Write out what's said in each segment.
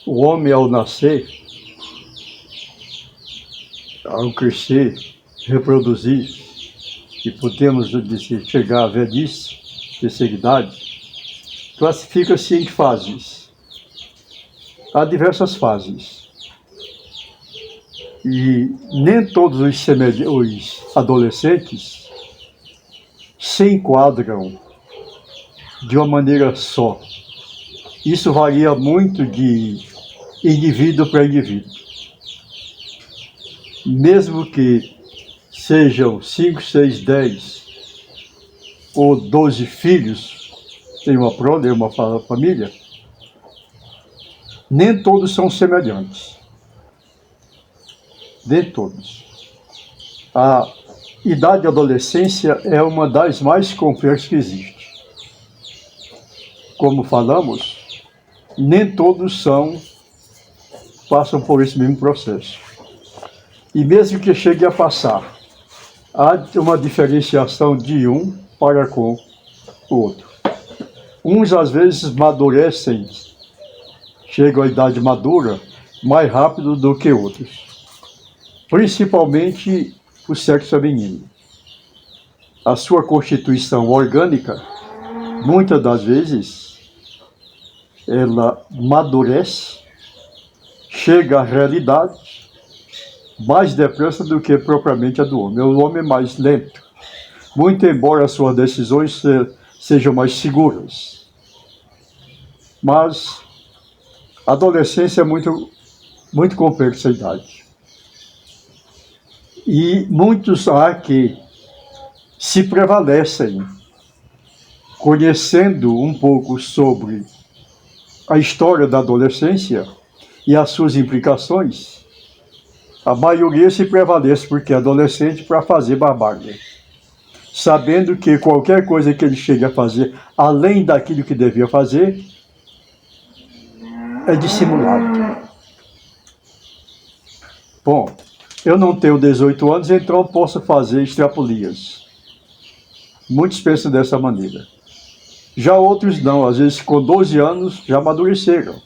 O homem, ao nascer, ao crescer, reproduzir, e podemos dizer, chegar à velhice, terceira idade, classifica-se em fases. Há diversas fases. E nem todos os adolescentes se enquadram de uma maneira só. Isso varia muito de indivíduo para indivíduo. Mesmo que sejam 5, 6, 10 ou 12 filhos em uma prole, em uma família, nem todos são semelhantes. Nem todos. A idade de adolescência é uma das mais complexas que existe. Como falamos, nem todos passam por esse mesmo processo. E mesmo que chegue a passar, há uma diferenciação de um para com o outro. Uns, às vezes, amadurecem, chegam à idade madura mais rápido do que outros. Principalmente o sexo feminino. A sua constituição orgânica, muitas das vezes, ela amadurece, chega à realidade mais depressa do que propriamente a do homem. O homem é mais lento, muito embora as suas decisões sejam mais seguras. Mas a adolescência é muito, muito complexa a idade. E muitos há que se prevalecem, conhecendo um pouco sobre a história da adolescência e as suas implicações. A maioria se prevalece porque é adolescente para fazer barbárie, sabendo que qualquer coisa que ele chegue a fazer, além daquilo que devia fazer, é dissimulado. Bom, eu não tenho 18 anos, então eu posso fazer extrapolias. Muitos pensam dessa maneira. Já outros não, às vezes com 12 anos já amadureceram,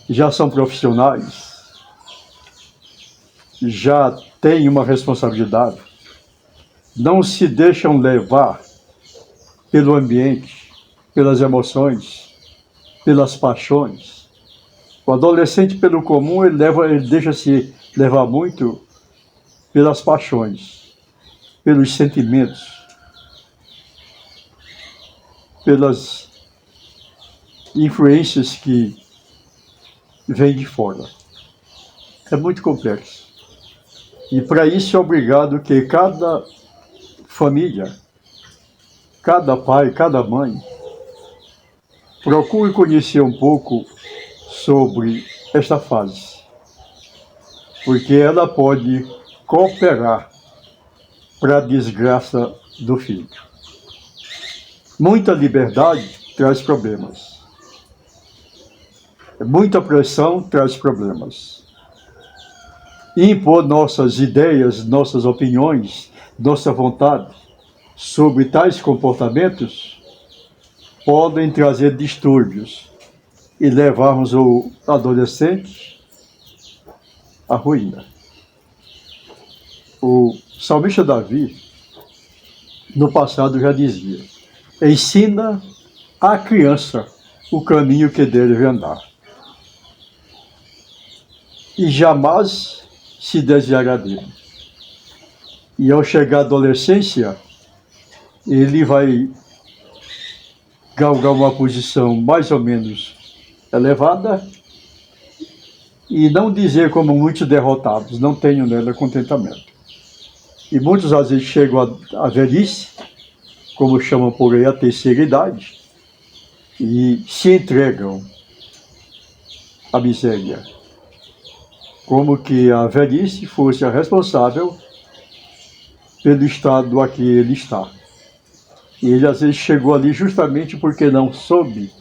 já são profissionais, já têm uma responsabilidade, não se deixam levar pelo ambiente, pelas emoções, pelas paixões. O adolescente, pelo comum, ele deixa-se levar muito pelas paixões, pelos sentimentos, pelas influências que vêm de fora. É muito complexo. E para isso é obrigado que cada família, cada pai, cada mãe, procure conhecer um pouco sobre esta fase, porque ela pode cooperar para a desgraça do filho. Muita liberdade traz problemas. Muita pressão traz problemas. Impor nossas ideias, nossas opiniões, nossa vontade sobre tais comportamentos podem trazer distúrbios e levarmos o adolescente à ruína. O salmista Davi, no passado, já dizia: ensina à criança o caminho que deve andar, e jamais se desviará dele. E ao chegar à adolescência, ele vai galgar uma posição mais ou menos elevada e não dizer como muitos derrotados, não tenho nela contentamento. E muitos às vezes chegam à velhice, como chamam por aí a terceira idade, e se entregam à miséria, como que a velhice fosse a responsável pelo estado a que ele está. E ele às vezes chegou ali justamente porque não soube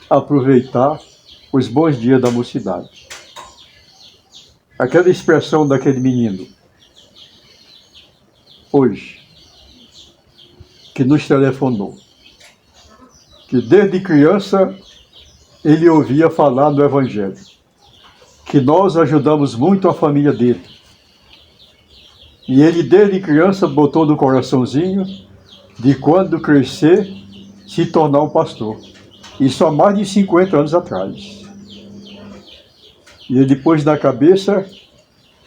aproveitar os bons dias da mocidade. Aquela expressão daquele menino, hoje, que nos telefonou, que desde criança ele ouvia falar do Evangelho. que nós ajudamos muito a família dele. E ele, desde criança, botou no coraçãozinho de quando crescer, se tornar um pastor. Isso há mais de 50 anos atrás. E ele pôs na cabeça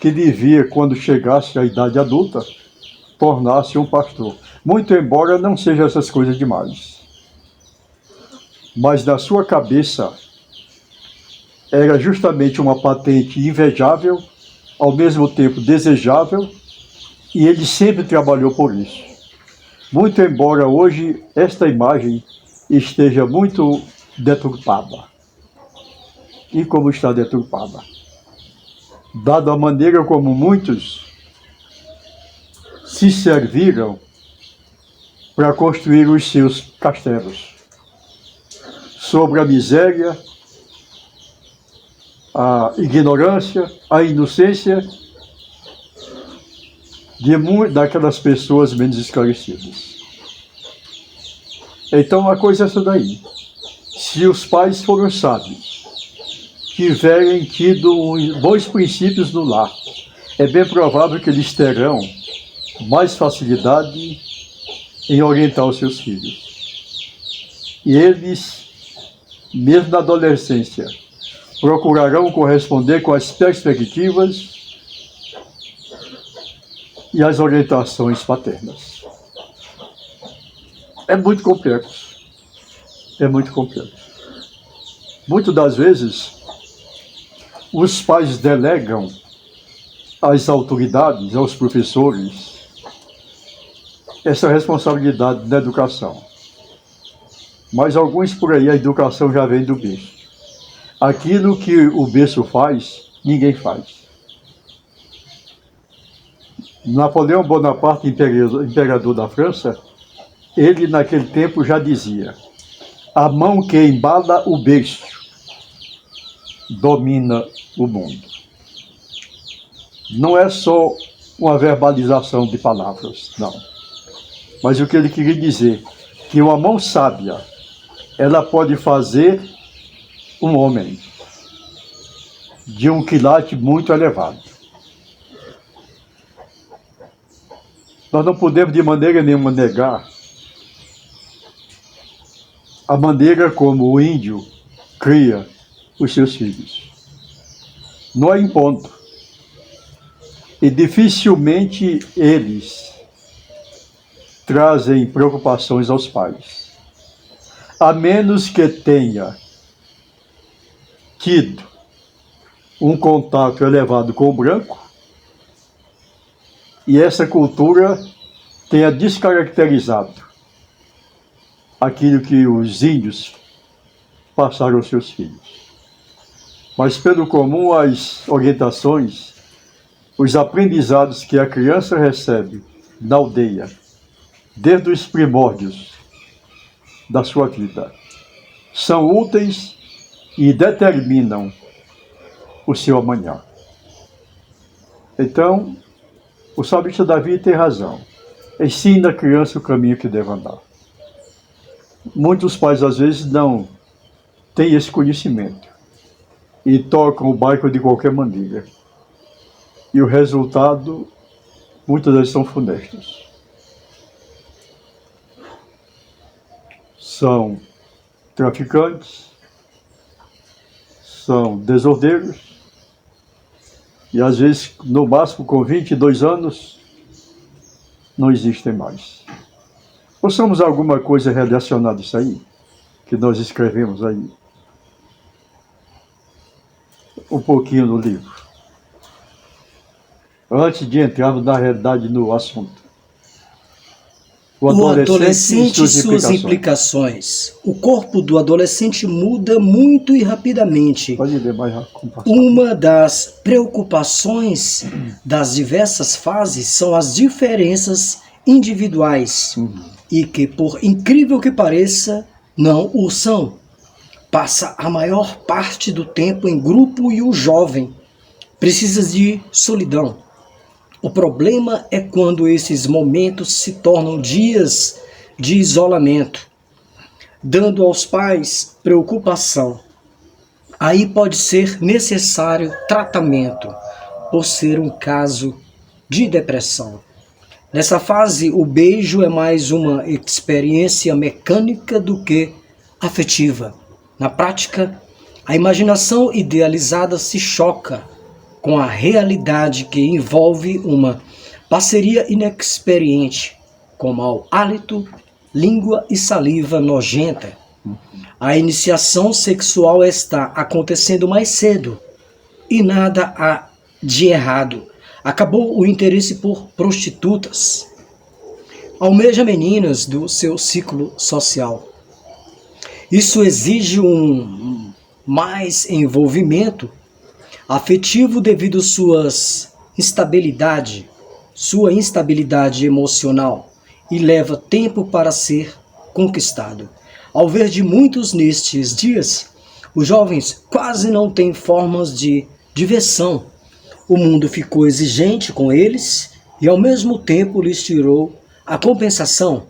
que devia, quando chegasse à idade adulta, tornar-se um pastor. Muito embora não seja essas coisas demais. Mas na sua cabeça era justamente uma patente invejável, ao mesmo tempo desejável, e ele sempre trabalhou por isso. Muito embora hoje esta imagem esteja muito deturpada. E como está deturpada? Dada a maneira como muitos se serviram para construir os seus castelos sobre a miséria, a ignorância, a inocência daquelas pessoas menos esclarecidas. Então a coisa é essa daí. Se os pais foram sábios, tiverem tido bons princípios no lar, é bem provável que eles terão mais facilidade em orientar os seus filhos. E eles, mesmo na adolescência, procurarão corresponder com as perspectivas e as orientações paternas. É muito complexo. É muito complexo. Muitas das vezes, os pais delegam às autoridades, aos professores, essa responsabilidade da educação. Mas alguns por aí, a educação já vem do berço. Aquilo que o berço faz, ninguém faz. Napoleão Bonaparte, imperador da França, ele naquele tempo já dizia: a mão que embala o berço domina o mundo. Não é só uma verbalização de palavras, não. Mas o que ele queria dizer, que uma mão sábia, ela pode fazer um homem de um quilate muito elevado. Nós não podemos de maneira nenhuma negar a maneira como o índio cria os seus filhos. Não é impondo. E dificilmente eles trazem preocupações aos pais. A menos que tenha tido um contato elevado com o branco, e essa cultura tenha descaracterizado aquilo que os índios passaram aos seus filhos. Mas pelo comum, as orientações, os aprendizados que a criança recebe na aldeia, desde os primórdios da sua vida, são úteis e determinam o seu amanhã. Então, o salmista Davi tem razão. Ensina a criança o caminho que deve andar. Muitos pais, às vezes, não têm esse conhecimento e tocam o barco de qualquer maneira. E o resultado, muitas vezes, são funestos. São traficantes, são desordeiros, e às vezes, no máximo, com 22 anos, não existem mais. Ouçamos alguma coisa relacionada a isso aí, que nós escrevemos aí, um pouquinho no livro, antes de entrarmos, na realidade, no assunto. O adolescente e suas implicações. O corpo do adolescente muda muito e rapidamente. Pode ler mais rápido. Uma das preocupações das diversas fases são as diferenças individuais e que, por incrível que pareça, não o são. Passa a maior parte do tempo em grupo e o jovem precisa de solidão. O problema é quando esses momentos se tornam dias de isolamento, dando aos pais preocupação. Aí pode ser necessário tratamento, por ser um caso de depressão. Nessa fase, o beijo é mais uma experiência mecânica do que afetiva. Na prática, a imaginação idealizada se choca com a realidade que envolve uma parceria inexperiente, com mau hálito, língua e saliva nojenta. A iniciação sexual está acontecendo mais cedo e nada há de errado. Acabou o interesse por prostitutas. Almeja meninas do seu ciclo social. Isso exige um mais envolvimento afetivo devido sua instabilidade emocional e leva tempo para ser conquistado. Ao ver de muitos nestes dias, os jovens quase não têm formas de diversão. O mundo ficou exigente com eles e ao mesmo tempo lhes tirou a compensação.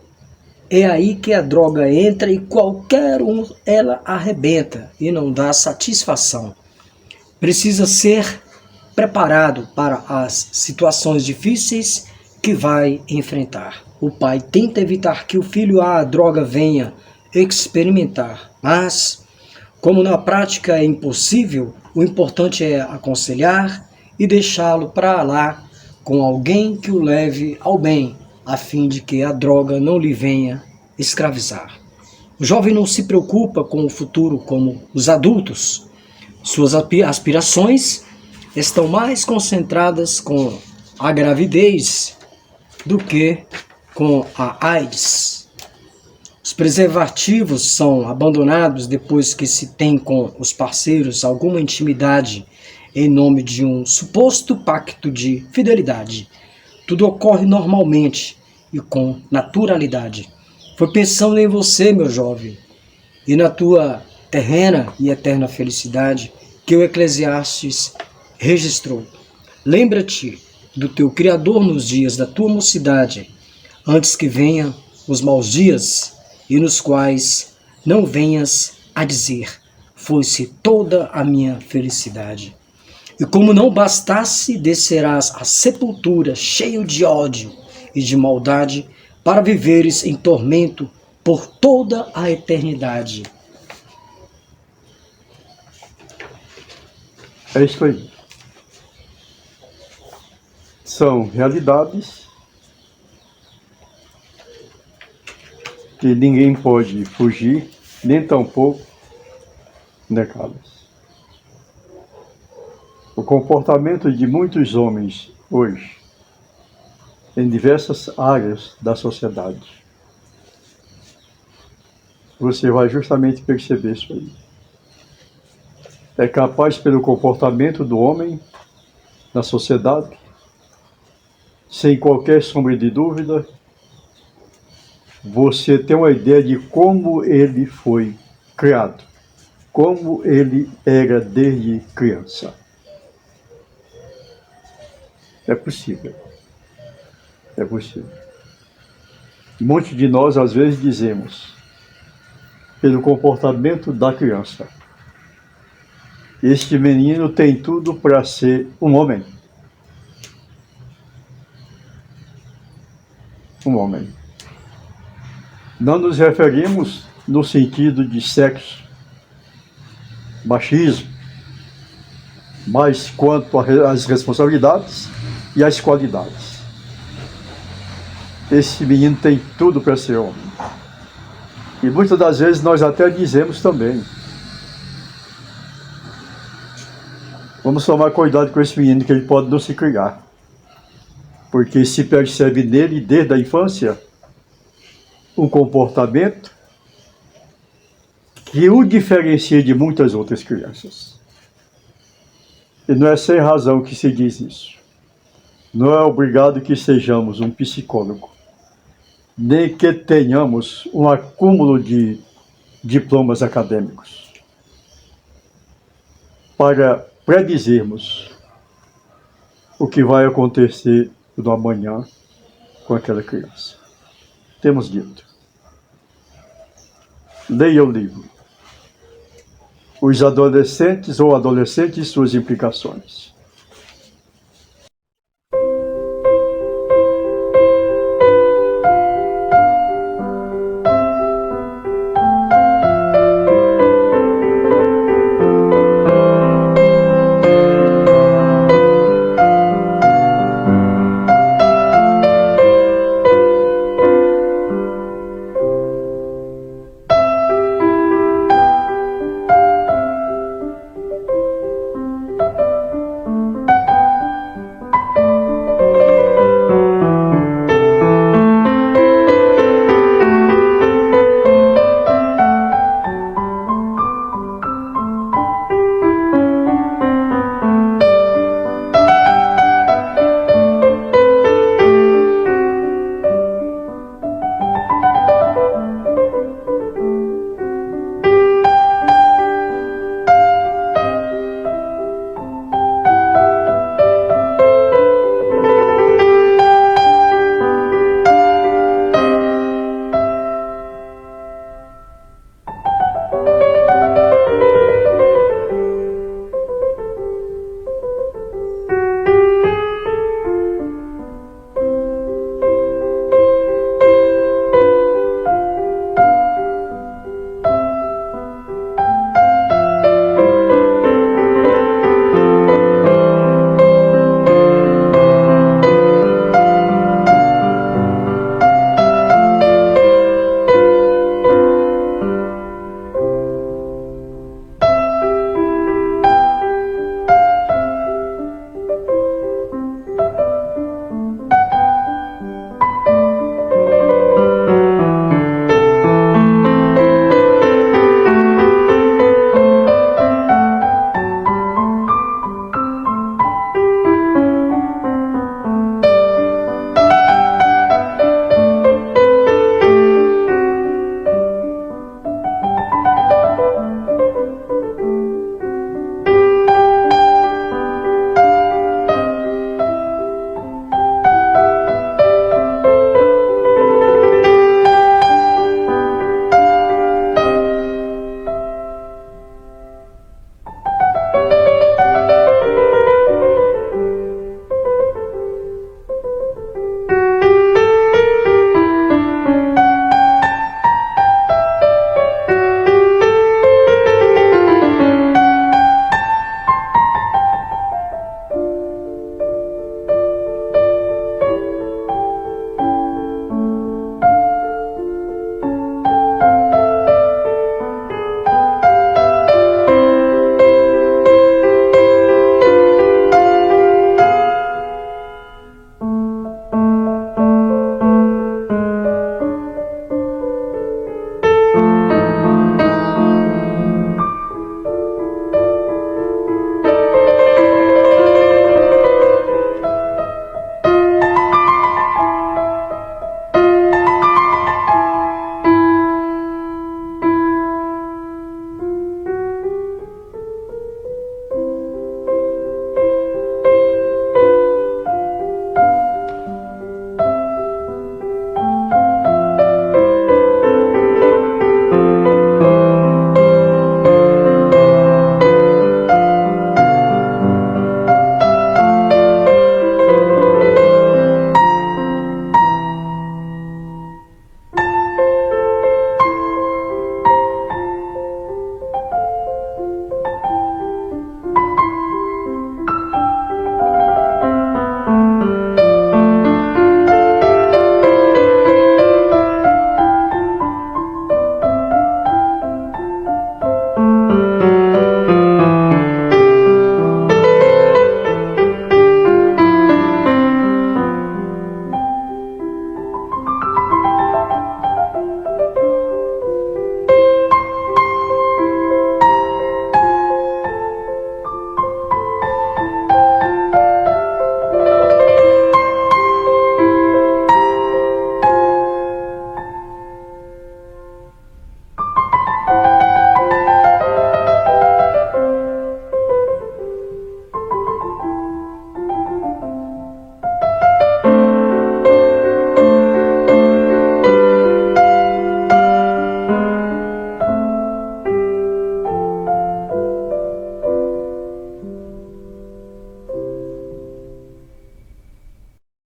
É aí que a droga entra e qualquer um ela arrebenta e não dá satisfação. Precisa ser preparado para as situações difíceis que vai enfrentar. O pai tenta evitar que o filho a droga venha experimentar, mas como na prática é impossível, o importante é aconselhar e deixá-lo para lá com alguém que o leve ao bem, a fim de que a droga não lhe venha escravizar. O jovem não se preocupa com o futuro como os adultos. Suas aspirações estão mais concentradas com a gravidez do que com a AIDS. Os preservativos são abandonados depois que se tem com os parceiros alguma intimidade em nome de um suposto pacto de fidelidade. Tudo ocorre normalmente e com naturalidade. Foi pensando em você, meu jovem, e na tua terrena e eterna felicidade que o Eclesiastes registrou. Lembra-te do teu Criador nos dias da tua mocidade, antes que venham os maus dias, e nos quais não venhas a dizer, foi-se toda a minha felicidade. E como não bastasse, descerás à sepultura cheio de ódio e de maldade, para viveres em tormento por toda a eternidade. É isso aí. São realidades que ninguém pode fugir, nem tampouco negá-las. O comportamento de muitos homens hoje, em diversas áreas da sociedade, você vai justamente perceber isso aí. É capaz, pelo comportamento do homem na sociedade, sem qualquer sombra de dúvida, você tem uma ideia de como ele foi criado, como ele era desde criança. É possível. É possível. Muitos de nós, às vezes, dizemos, pelo comportamento da criança, este menino tem tudo para ser um homem. Um homem. Não nos referimos no sentido de sexo, machismo, mas quanto às responsabilidades e às qualidades. Esse menino tem tudo para ser homem. E muitas das vezes nós até dizemos também, vamos tomar cuidado com esse menino que ele pode não se criar. Porque se percebe nele, desde a infância, um comportamento que o diferencia de muitas outras crianças. E não é sem razão que se diz isso. Não é obrigado que sejamos um psicólogo, nem que tenhamos um acúmulo de diplomas acadêmicos para predizermos o que vai acontecer no amanhã com aquela criança. Temos dito. Leia o livro. os adolescentes ou adolescentes e suas implicações.